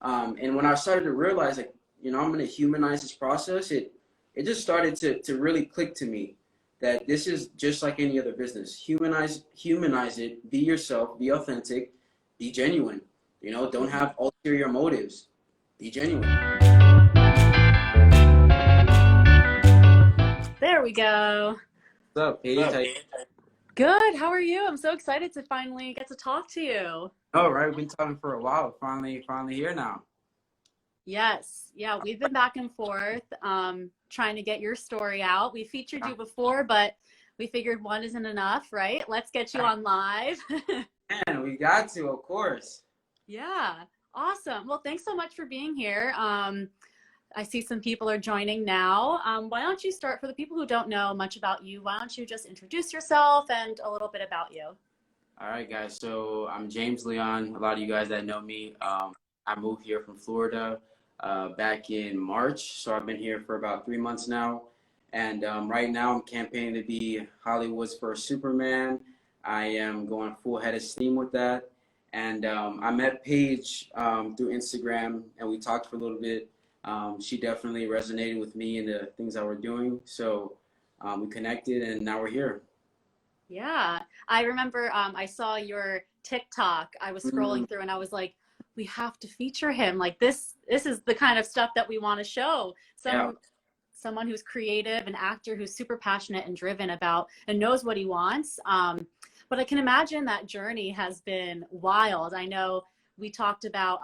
And when I started to realize, like, I'm going to humanize this process, it just started to really click to me that this is just like any other business. Humanize it, be yourself, be authentic, be genuine. Don't have ulterior motives. Be genuine. There we go. What's up, Paige? Good. How are you? I'm so excited to finally get to talk to you. All right, we've been talking for a while. Finally here now. Yes. Yeah, we've been back and forth trying to get your story out. We featured you before, but we figured one isn't enough, right? Let's get you on live. Man, we got to, of course. Yeah. Awesome. Well, thanks so much for being here. I see some people are joining now. Why don't you start, for the people who don't know much about you, why don't you just introduce yourself and a little bit about you? All right, guys. So I'm James Leon. A lot of you guys that know me, I moved here from Florida back in March. So I've been here for about 3 months now. And right now I'm campaigning to be Hollywood's first Superman. I am going full head of steam with that. And I met Paige through Instagram, and we talked for a little bit. She definitely resonated with me and the things that we're doing. So we connected, and now we're here. Yeah, I remember I saw your TikTok. I was scrolling through and I was like, we have to feature him. Like this is the kind of stuff that we want to show. Someone who's creative, an actor who's super passionate and driven about and knows what he wants. But I can imagine that journey has been wild. I know we talked about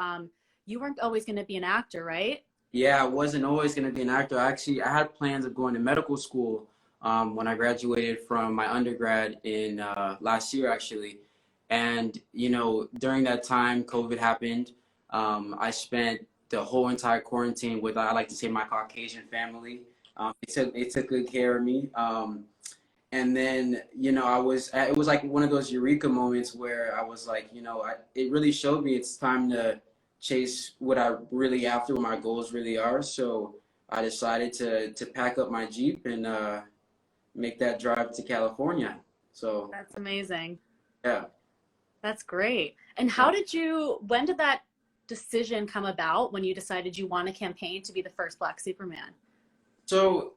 you weren't always going to be an actor, right? Yeah, I wasn't always going to be an actor. Actually, I had plans of going to medical school when I graduated from my undergrad in last year, actually. And, during that time, COVID happened. I spent the whole entire quarantine with, I like to say, my Caucasian family. They took good care of me. And then, it was like one of those eureka moments where I was like, it really showed me it's time to chase what I really after, what my goals really are. So I decided to pack up my Jeep and make that drive to California. So That's amazing. yeah. That's great. And when did that decision come about when you decided you want to campaign to be the first Black Superman? So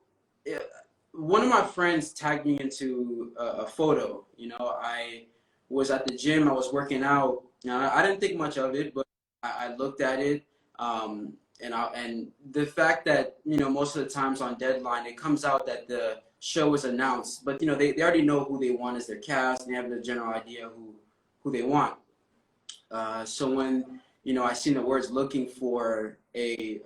one of my friends tagged me into a photo. I was at the gym, I was working out. I didn't think much of it, but I looked at it. And the fact that, most of the times on deadline, it comes out that the show is announced, but, they already know who they want as their cast, and they have the general idea who they want. So when, I seen the words looking for a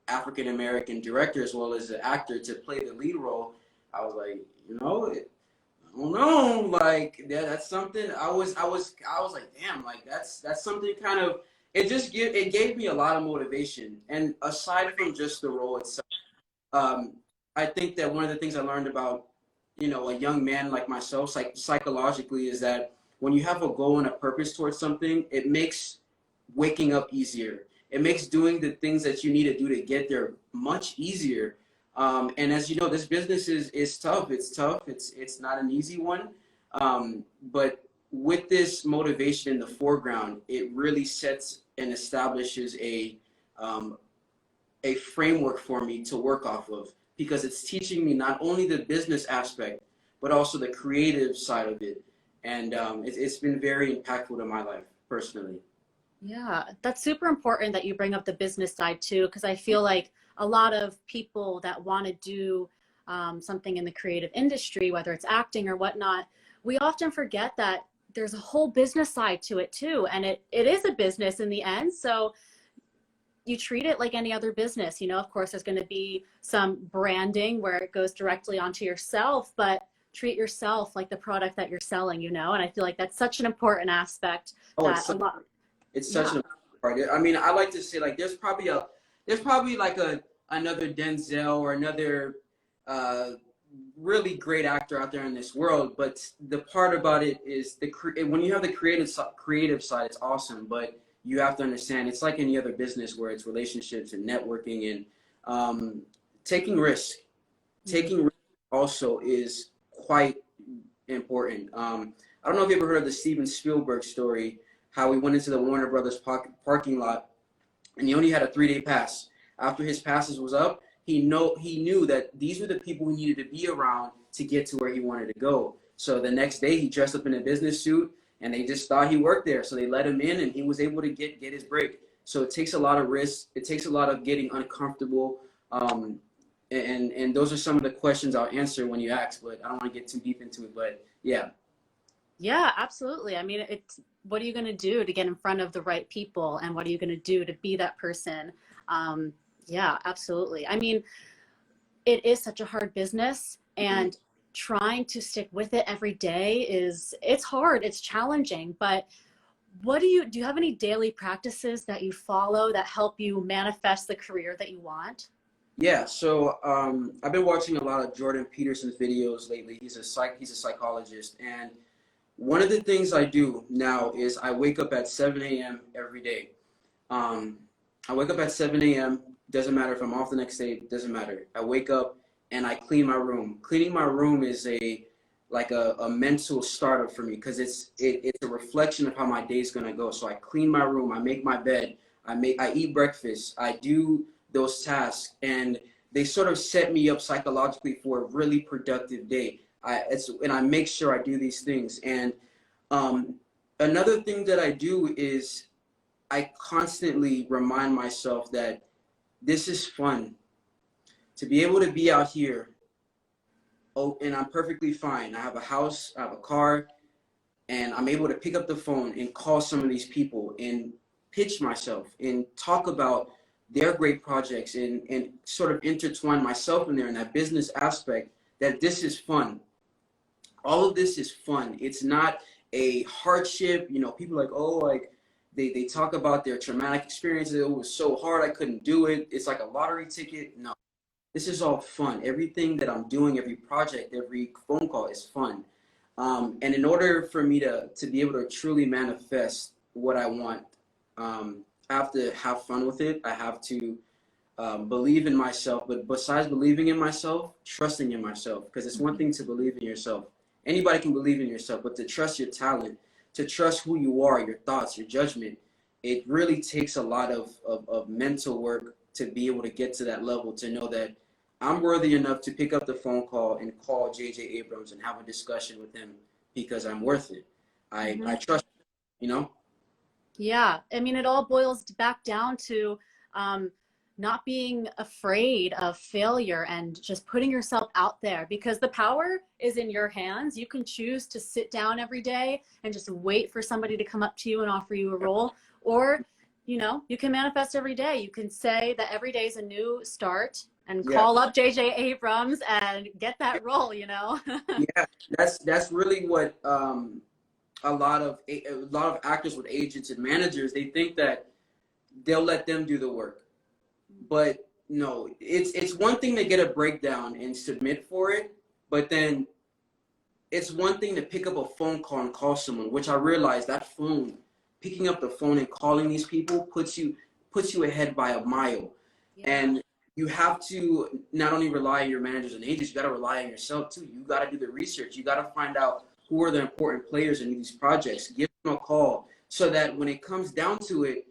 African-American director as well as an actor to play the lead role, I was like, I don't know, like that's something I was like, damn, like that's something kind of, it gave me a lot of motivation. And aside from just the role itself, I think that one of the things I learned about, a young man like myself, psychologically, is that when you have a goal and a purpose towards something, it makes waking up easier. It makes doing the things that you need to do to get there much easier. And as you know, this business is tough. It's tough. It's not an easy one. But with this motivation in the foreground, it really sets and establishes a framework for me to work off of, because it's teaching me not only the business aspect, but also the creative side of it. And it's been very impactful to my life personally. Yeah, that's super important that you bring up the business side too, because I feel like a lot of people that want to do something in the creative industry, whether it's acting or whatnot, we often forget that there's a whole business side to it too. And it is a business in the end. So you treat it like any other business. Of course, there's going to be some branding where it goes directly onto yourself, but treat yourself like the product that you're selling, and I feel like that's such an important aspect. It's such an important part. I mean, I like to say, like, there's probably like another Denzel or another really great actor out there in this world. But the part about it is when you have the creative side, it's awesome. But you have to understand, it's like any other business where it's relationships and networking and taking risk. Taking risk also is quite important. I don't know if you ever heard of the Steven Spielberg story, how we went into the Warner Brothers parking lot and he only had a 3-day pass. After his passes was up, he knew that these were the people he needed to be around to get to where he wanted to go. So the next day, he dressed up in a business suit, and they just thought he worked there. So they let him in, and he was able to get his break. So it takes a lot of risk. It takes a lot of getting uncomfortable. And those are some of the questions I'll answer when you ask, but I don't want to get too deep into it. But yeah. Yeah, absolutely. I mean, it's what are you going to do to get in front of the right people, and what are you going to do to be that person? Yeah, absolutely. I mean, it is such a hard business, and trying to stick with it every day it's hard, it's challenging. But what do you have any daily practices that you follow that help you manifest the career that you want? Yeah, so I've been watching a lot of Jordan Peterson's videos lately. He's a psychologist, and one of the things I do now is I wake up at 7 a.m. every day. Um, I wake up at 7 a.m. Doesn't matter if I'm off the next day. Doesn't matter. I wake up and I clean my room. Cleaning my room is a mental startup for me because it's a reflection of how my day's gonna go. So I clean my room. I make my bed. I eat breakfast. I do those tasks, and they sort of set me up psychologically for a really productive day. And I make sure I do these things. And um, another thing that I do is I constantly remind myself that this is fun. To be able to be out here, oh, and I'm perfectly fine. I have a house, I have a car, and I'm able to pick up the phone and call some of these people and pitch myself and talk about their great projects and sort of intertwine myself in there in that business aspect, that this is fun. All of this is fun. It's not a hardship. You know, people are like, oh, like they talk about their traumatic experiences. It was so hard, I couldn't do it. It's like a lottery ticket. No, this is all fun. Everything that I'm doing, every project, every phone call is fun. And in order for me to be able to truly manifest what I want, I have to have fun with it. I have to believe in myself. But besides believing in myself, trusting in myself. Because it's one thing to believe in yourself. Anybody can believe in yourself, but to trust your talent, to trust who you are, your thoughts, your judgment, it really takes a lot of mental work to be able to get to that level, to know that I'm worthy enough to pick up the phone call and call J.J. Abrams and have a discussion with him because I'm worth it. I trust, you know? Yeah, I mean, it all boils back down to um, not being afraid of failure and just putting yourself out there, because the power is in your hands. You can choose to sit down every day and just wait for somebody to come up to you and offer you a role, or you can manifest every day. You can say that every day is a new start and Yeah. call up J.J. Abrams and get that role. Yeah, that's really what a lot of actors with agents and managers, they think that they'll let them do the work. But no, it's one thing to get a breakdown and submit for it, but then it's one thing to pick up a phone call and call someone, which I realized that picking up the phone and calling these people puts you ahead by a mile. Yeah. And you have to not only rely on your managers and agents, you got to rely on yourself too. You got to do the research. You got to find out who are the important players in these projects. Give them a call so that when it comes down to it,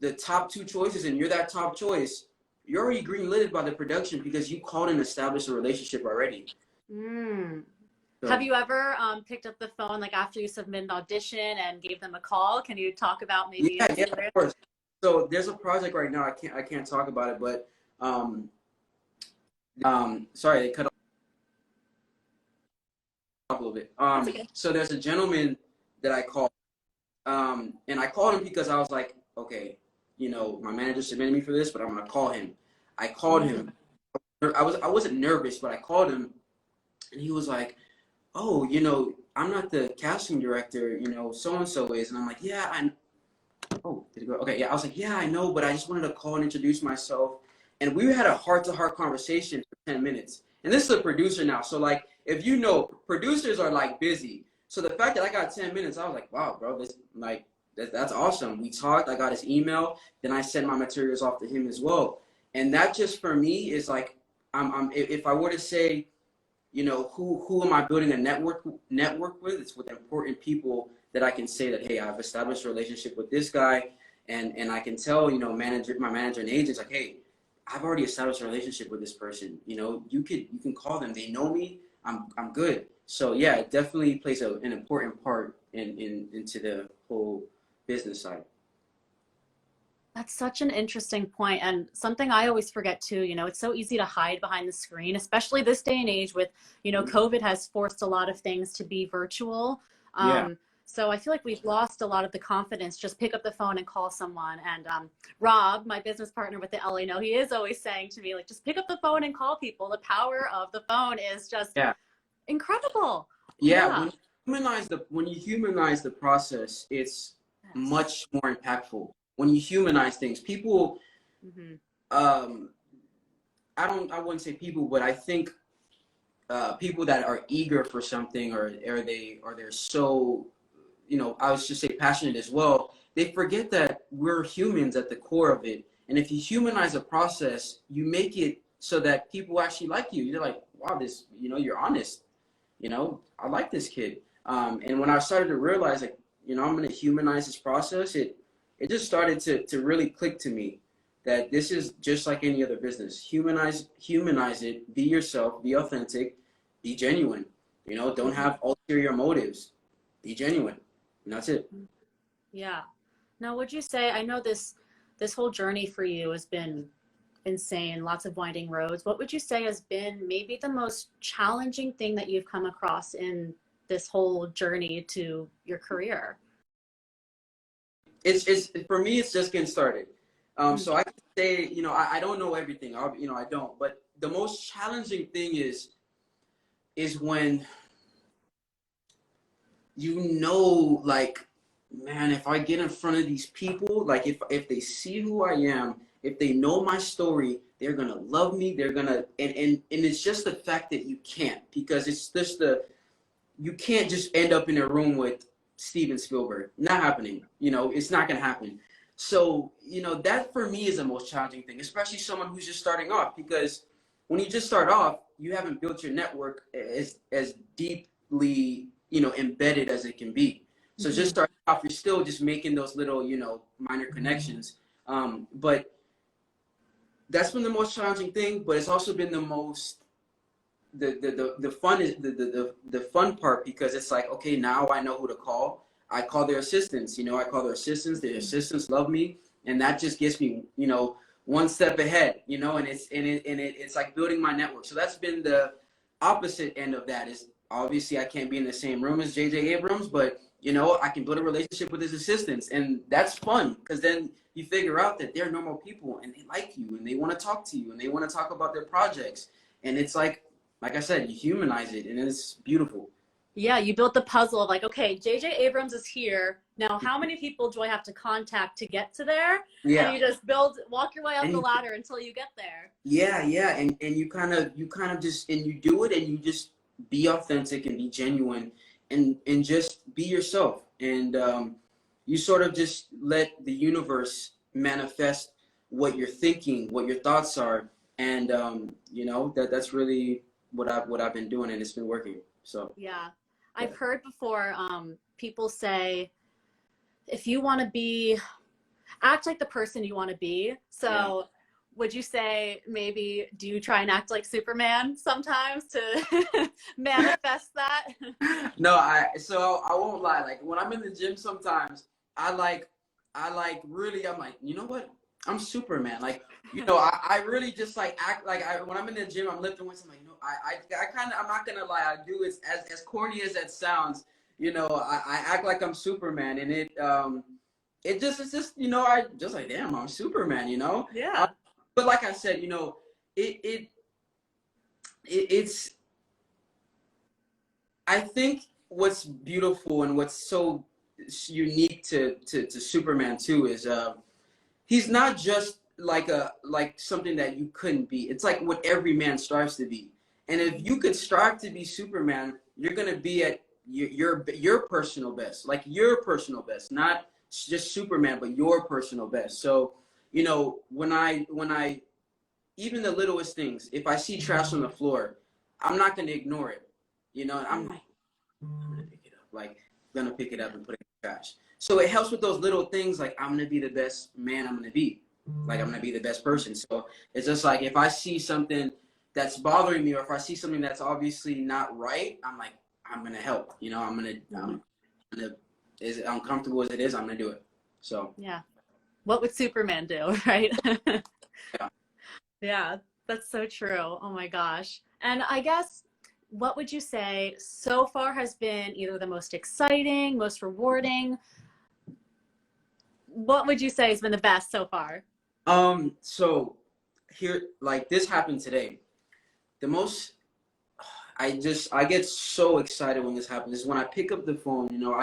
the top two choices, and you're that top choice, you're already green-lit by the production because you called and established a relationship already. Mm. So, Have you ever picked up the phone like after you submit an audition and gave them a call? Can you talk about maybe yeah, an yeah, experience? of course. So there's a project right now. I can't talk about it, but um, sorry, they cut off a little bit. That's okay. So there's a gentleman that I called, and I called him because I was like, okay, my manager submitted me for this, but I'm gonna call him. I called him. I wasn't nervous, but I called him, and he was like, oh, I'm not the casting director, so and so is, and I'm like, yeah, oh, did it go? Okay, yeah. I was like, yeah, I know, but I just wanted to call and introduce myself. And we had a heart-to-heart conversation for 10 minutes. And this is a producer now. So, like, if producers are, like, busy. So the fact that I got 10 minutes, I was like, wow, bro, that's awesome. We talked. I got his email. Then I sent my materials off to him as well. And that just, for me, is like, if I were to say, who am I building a network with? It's with important people that I can say that, hey, I've established a relationship with this guy, and I can tell, my manager and agents like, hey, I've already established a relationship with this person. You can call them. They know me. I'm good. So yeah, it definitely plays an important part into the whole business side. That's such an interesting point, and something I always forget too. It's so easy to hide behind the screen, especially this day and age with, COVID has forced a lot of things to be virtual. Yeah. So I feel like we've lost a lot of the confidence. Just pick up the phone and call someone. And Rob, my business partner with the LA No, he is always saying to me, like, just pick up the phone and call people. The power of the phone is just incredible. Yeah. Yeah. When you humanize the process, it's Yes. much more impactful. When you humanize things, people, um, I wouldn't say people, but I think people that are eager for something, or they're so, I was just say passionate as well. They forget that we're humans at the core of it, and if you humanize a process, you make it so that people actually like you. You're like, wow, this, you're honest. I like this kid. And when I started to realize, like, I'm going to humanize this process, it just started to really click to me that this is just like any other business. Humanize it, be yourself, be authentic, be genuine. Don't have ulterior motives. Be genuine. And that's it. Yeah. Now, would you say, I know this whole journey for you has been insane, lots of winding roads. What would you say has been maybe the most challenging thing that you've come across in this whole journey to your career? It's for me, it's just getting started. So I can say, I don't know everything. I don't. But the most challenging thing is when like, man, if I get in front of these people, like if they see who I am, if they know my story, they're gonna love me. They're gonna and it's just the fact that you can't, because it's just you can't just end up in a room with Steven Spielberg. Not happening. It's not gonna happen. So, that for me is the most challenging thing, especially someone who's just starting off, because when you just start off, you haven't built your network as deeply, embedded as it can be. So just starting off, you're still just making those little, minor connections. But that's been the most challenging thing, but it's also been the most the fun is the fun part, because it's like, okay, now I know who to call. I call their assistants, I call their assistants. Their assistants love me, and that just gets me, one step ahead, and it's like building my network. So that's been the opposite end of that. Is obviously I can't be in the same room as JJ Abrams, but I can build a relationship with his assistants, and that's fun, because then you figure out that they're normal people and they like you and they want to talk to you and they want to talk about their projects, and it's like I said, you humanize it, and it's beautiful. Yeah, you built the puzzle of like, okay, JJ Abrams is here. Now, how many people do I have to contact to get to there? Yeah. And you just walk your way up the ladder until you get there. Yeah, yeah. And you kind of just, and you do it, and you just be authentic and be genuine, and just be yourself. And you sort of just let the universe manifest what you're thinking, what your thoughts are. And that's really what I've been doing, and it's been working. So yeah, I've heard before people say, if you want to act like the person you want to be. So would you say, maybe do you try and act like Superman sometimes to manifest that? No, so I won't lie. Like when I'm in the gym, sometimes I like really, I'm like, you know what? I'm Superman. Like, I really just like act like when I'm in the gym, I'm lifting weights. I'm like, I'm not gonna lie. I do it as corny as that sounds. I act like I'm Superman, and it's just, I just like, damn, I'm Superman. Yeah. But like I said, it's. I think what's beautiful and what's so unique to Superman too is he's not just like something that you couldn't be. It's like what every man strives to be. And if you could strive to be Superman, you're gonna be at your personal best, like your personal best, not just Superman, but your personal best. So when I even the littlest things, if I see trash on the floor, I'm not gonna ignore it. I'm like, I'm gonna pick it up. Like, I'm gonna pick it up and put it in the trash. So it helps with those little things, like I'm gonna be the best man I'm gonna be, like I'm gonna be the best person. So it's just like if I see something that's bothering me, or if I see something that's obviously not right, I'm like, I'm gonna help. You know, I'm gonna, as uncomfortable as it is, I'm gonna do it. So Yeah. What would Superman do, right? yeah. Yeah, that's so true. Oh my gosh. And I guess, what would you say so far has been either the most exciting, most rewarding? What would you say has been the best so far? So here, like this happened today. The most I get so excited when this happens is when I pick up the phone, you know,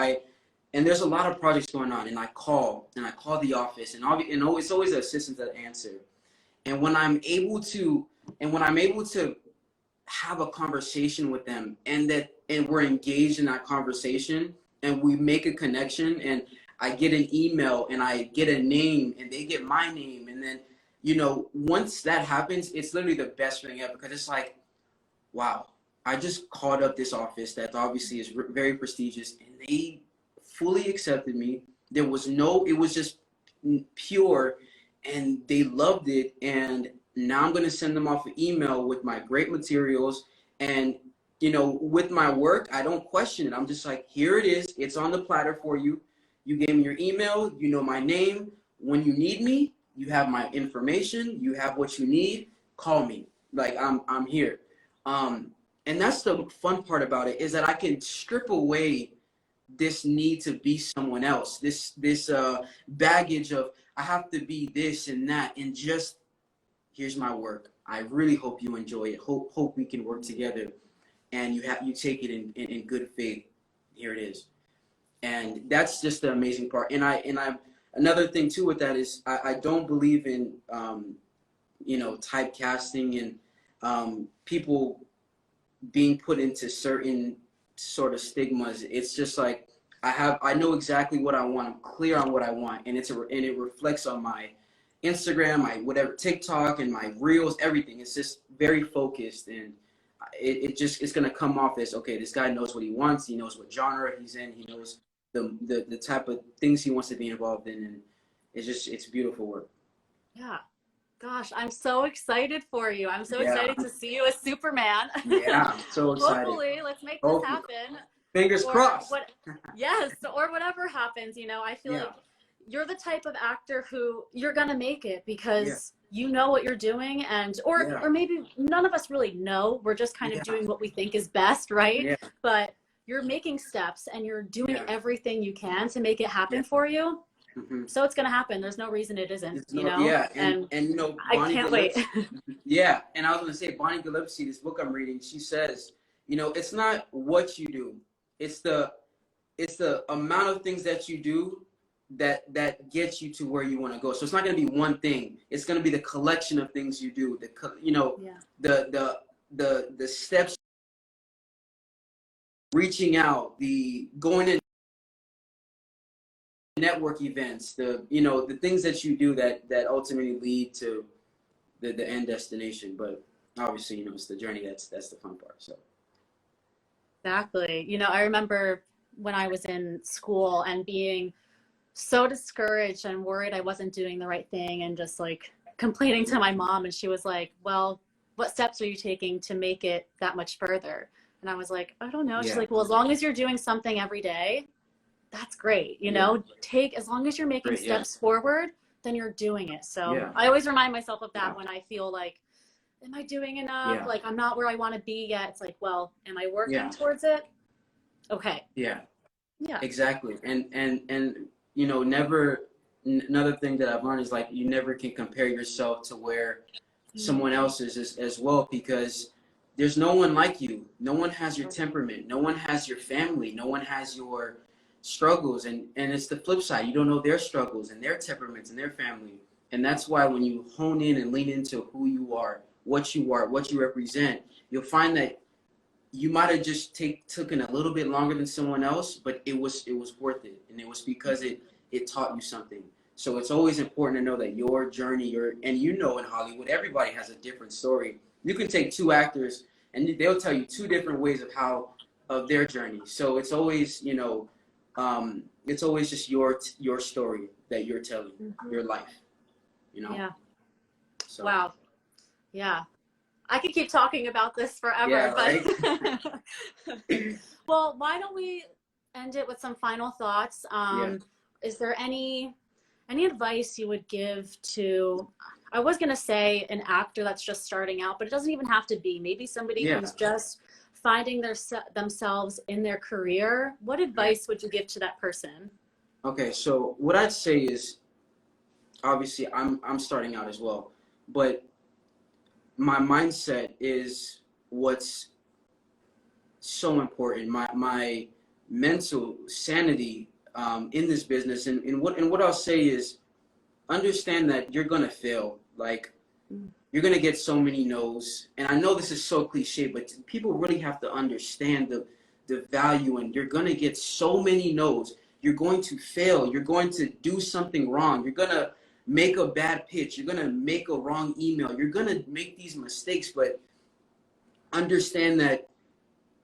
and there's a lot of projects going on, and I call the office, and it's always the assistants that answer. And when I'm able to have a conversation with them, and we're engaged in that conversation, and we make a connection, and I get an email, and I get a name, and they get my name, and then, you know, once that happens, it's literally the best feeling ever, because it's like, wow, I just called up this office that obviously is very prestigious, and they fully accepted me. It was just pure, and they loved it. And now I'm going to send them off an email with my great materials. And, you know, with my work, I don't question it. I'm just like, here it is. It's on the platter for you. You gave me your email. You know my name. When you need me, you have my information. You have what you need. Call me. Like, I'm here. And that's the fun part about it, is that I can strip away this need to be someone else, this baggage of I have to be this and that, and just here's my work. I really hope you enjoy it. Hope we can work together, and you take it in good faith. Here it is, and that's just the amazing part. And I another thing too with that is I don't believe in you know, typecasting and people being put into certain sort of stigmas. It's just like I know exactly what I want. I'm clear on what I want, and it reflects on my Instagram, my whatever TikTok, and my reels, everything. It's just very focused, and it's gonna come off as, okay, this guy knows what he wants. He knows what genre he's in. He knows the type of things he wants to be involved in, and it's beautiful work. Yeah. Gosh, I'm so excited for you. I'm so Yeah. excited to see you as Superman. Yeah, I'm so excited. Hopefully, let's make this happen. Fingers crossed. Yes, or whatever happens, you know, I feel like you're the type of actor who you're gonna make it because you know what you're doing, and or maybe none of us really know. We're just kind of doing what we think is best, right? Yeah. But you're making steps and you're doing everything you can to make it happen for you. Mm-hmm. So it's gonna happen. There's no reason it isn't, you know? Yeah, and you know, Bonnie, I can't wait. Yeah, and I was gonna say, Bonnie Gillespie, this book I'm reading, she says, you know, it's not what you do, it's the amount of things that you do that gets you to where you want to go. So it's not gonna be one thing. It's gonna be the collection of things you do. The steps, reaching out, the going in network events, the things that you do that ultimately lead to the end destination. But obviously, you know, it's the journey that's the fun part. So exactly. You know, I remember when I was in school and being so discouraged and worried I wasn't doing the right thing, and just like complaining to my mom, and she was like, well, what steps are you taking to make it that much further? And I was like, I don't know. She's like, well, as long as you're doing something every day, that's great. You know, as long as you're making steps forward, then you're doing it. So I always remind myself of that when I feel like, am I doing enough? Like, I'm not where I want to be yet. It's like, well, am I working towards it? Okay. Yeah. Exactly. And you know, another thing that I've learned is, like, you never can compare yourself to where someone else is as well, because there's no one like you. No one has your temperament. No one has your family. No one has your struggles, and it's the flip side. You don't know their struggles and their temperaments and their family. And that's why when you hone in and lean into who you are, what you represent, you'll find that you might have just taken a little bit longer than someone else, but it was worth it, and it was because it taught you something. So it's always important to know that your journey, and you know, in Hollywood, everybody has a different story. You can take two actors, and they'll tell you two different ways of their journey. So it's always, you know, it's always just your story that you're telling, your life, you know? Yeah. So, Wow. Yeah. I could keep talking about this forever, yeah, but right? well, why don't we end it with some final thoughts? Yeah. Is there any advice you would give to, I was going to say an actor that's just starting out, but it doesn't even have to be. Maybe somebody Yeah. who's just finding themselves in their career. What advice would you give to that person? Okay, so what I'd say is, obviously, I'm starting out as well, but my mindset is what's so important. My mental sanity in this business, and what I'll say is, understand that you're gonna fail. Like, you're gonna get so many no's, and I know this is so cliche, but people really have to understand the value. And you're gonna get so many no's. You're going to fail. You're going to do something wrong. You're gonna make a bad pitch. You're gonna make a wrong email. You're gonna make these mistakes, but understand that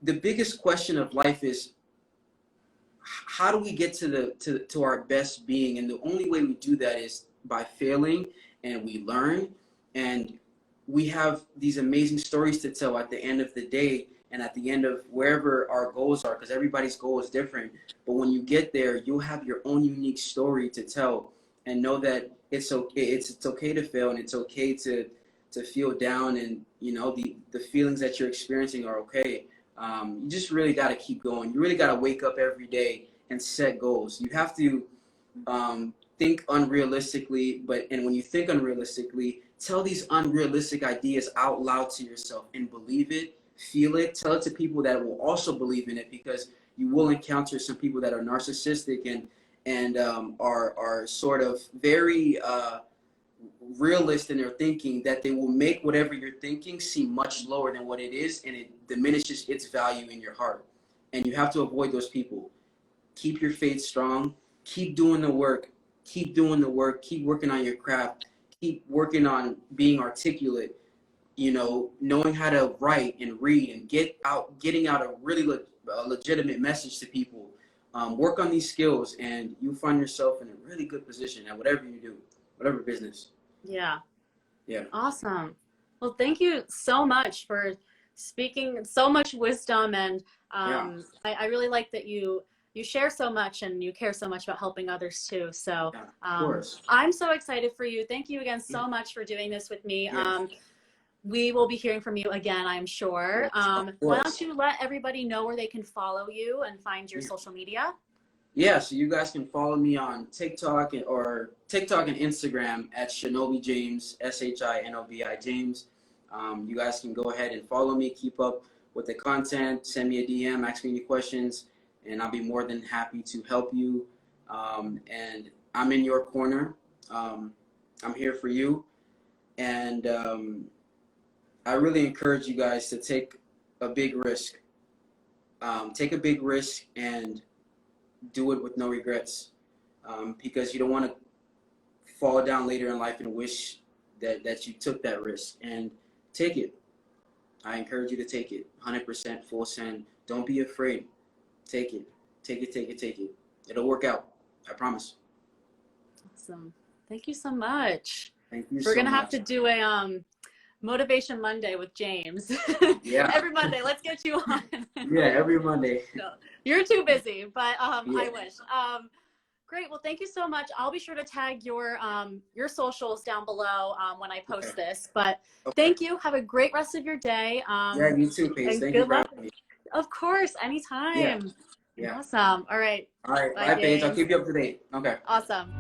the biggest question of life is, how do we get to our best being? And the only way we do that is by failing, and we learn, and we have these amazing stories to tell at the end of the day, and at the end of wherever our goals are, because everybody's goal is different. But when you get there, you'll have your own unique story to tell, and know that it's okay. It's okay to fail, and it's okay to feel down, and the feelings that you're experiencing are okay. You just really got to keep going. You really got to wake up every day and set goals. You have to think unrealistically, and when you think unrealistically, tell these unrealistic ideas out loud to yourself and believe it, feel it, tell it to people that will also believe in it, because you will encounter some people that are narcissistic and are sort of very realist in their thinking, that they will make whatever you're thinking seem much lower than what it is, and it diminishes its value in your heart. And you have to avoid those people. Keep your faith strong. Keep doing the work. Keep doing the work. Keep working on your craft. Keep working on being articulate. Knowing how to write and read and getting out a really legitimate message to people. Work on these skills, and you'll find yourself in a really good position at whatever you do, whatever business. Yeah. Yeah. Awesome. Well, thank you so much for speaking so much wisdom, and I really like that you share so much and you care so much about helping others too. So Of course. I'm so excited for you. Thank you again so much for doing this with me. Yeah. We will be hearing from you again, I'm sure. Why don't you let everybody know where they can follow you and find your social media? Yeah, so you guys can follow me on TikTok and Instagram at Shinobi James, Shinobi James. You guys can go ahead and follow me, keep up with the content, send me a DM, ask me any questions, and I'll be more than happy to help you. And I'm in your corner. I'm here for you. And I really encourage you guys to take a big risk. Take a big risk and do it with no regrets, because you don't want to fall down later in life and wish that you took that risk. And take it. I encourage you to take it 100%, full send. Don't be afraid. Take it. Take it, take it, take it. It'll work out. I promise. Awesome. Thank you so much. Thank you. We're gonna have to do a Motivation Monday with James. Yeah. Every Monday. Let's get you on. Yeah, every Monday. No, you're too busy, but Yeah. I wish. Great. Well, thank you so much. I'll be sure to tag your socials down below when I post this. But thank you. Have a great rest of your day. Yeah, you too, Paige. Thank you for having me. Of course, anytime. Yeah. Awesome. All right. All right. Bye, Bye, Paige. I'll James. keep you up to date. Okay. Awesome.